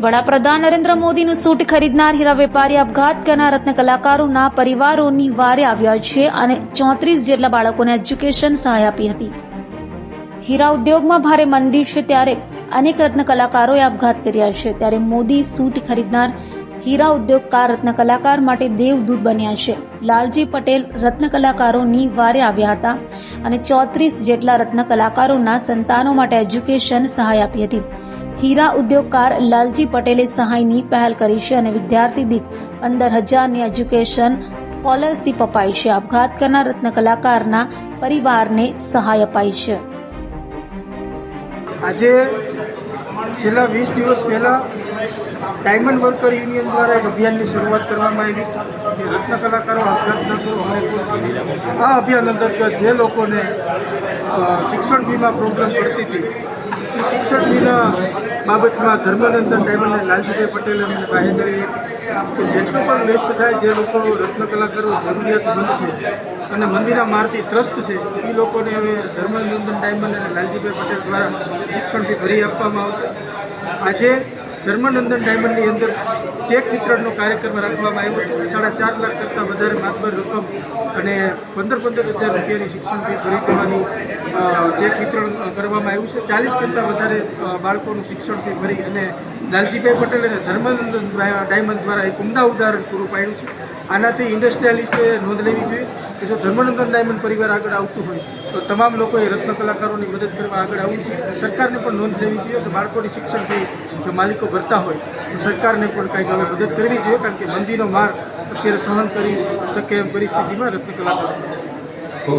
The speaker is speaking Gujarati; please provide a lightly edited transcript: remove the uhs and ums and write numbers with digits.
વડાપ્રધાન નરેન્દ્ર મોદીનું સૂટ ખરીદનાર હીરા વેપારી આપઘાત કરનાર રત્ન કલાકારોના પરિવારોની વારે આવ્યા છે અને 34 જેટલા બાળકોને એજ્યુકેશન સહાય આપી હતી। હીરા ઉદ્યોગમાં ભારે મંદી છે ત્યારે અનેક રત્ન કલાકારોએ આપઘાત કર્યા છે। ત્યારે મોદી સૂટ ખરીદનાર હીરા ઉદ્યોગકાર રત્ન કલાકાર માટે દેવદૂત બન્યા છે। લાલજી પટેલ રત્ન કલાકારોની વારે આવ્યા હતા અને 34 જેટલા રત્ન કલાકારોના સંતાનો માટે એજ્યુકેશન સહાય આપી હતી। હીરા ઉદ્યોગકાર લાલજી પટેલે સહાયની પહેલ કરી છે અને વિદ્યાર્થી દીઠ 15,000ની એજ્યુકેશન સ્કોલરશીપ અપાઈ છે। આપઘાત કરનાર રત્ન કલાકારના પરિવારને સહાય અપાઈ છે। આજે છેલ્લા 20 દિવસ પહેલાં ડાયમંડ વર્કર યુનિયન દ્વારા એક અભિયાનની શરૂઆત કરવામાં આવી કે રત્ન કલાકારો આપઘાત ન કરો અમને કોલ કરો। આ અભિયાન અંતર્ગત જે લોકોને શિક્ષણ ફીમાં પ્રોબ્લેમ પડતી હતી એ શિક્ષણ ફીના બાબતમાં ધર્મનંદન ડાયમંડ અને લાલજીભાઈ પટેલ અમને બાહેધરી કે જેટલું પણ વેસ્ટ થાય, જે લોકો રત્ન કલાકારો જરૂરિયાતમંદ છે અને મંદિરના મારથી ત્રસ્ત છે એ લોકોને હવે ધર્મનંદન ડાયમંડ અને લાલજીભાઈ પટેલ દ્વારા શિક્ષણ ફી ભરી આપવામાં આવશે। આજે ધર્મનંદન ડાયમંડની અંદર ચેક વિતરણનો કાર્યક્રમ રાખવામાં આવ્યો હતો। 4.5 લાખ કરતાં વધારે માતબર રકમ અને 15,000 રૂપિયાની શિક્ષણ ફી ભરી દેવાની ચેક વિતરણ કરવામાં આવ્યું છે। 40 કરતાં વધારે બાળકોનું શિક્ષણ ફી ભરી અને લાલજીભાઈ પટેલ અને ધર્મનંદન ડાયમંડ દ્વારા એક ઉમદા ઉદાહરણ પૂરું પાડ્યું છે। આનાથી ઇન્ડસ્ટ્રીયાલિસ્ટે નોંધ લેવી જોઈએ કે જો ધર્મનંદન ડાયમંડ પરિવાર આગળ આવતું હોય તો તમામ લોકોએ રત્ન કલાકારોની મદદ કરવા આગળ આવવું જોઈએ। સરકારને પણ નોંધ લેવી જોઈએ કે બાળકોની શિક્ષણ ફી જો માલિકો ભરતા હોય તો સરકારને પણ કંઈક હવે મદદ કરવી જોઈએ, કારણ કે મંદીનો માર અત્યારે સહન કરી શકે એમ પરિસ્થિતિમાં રત્ન કલાકારો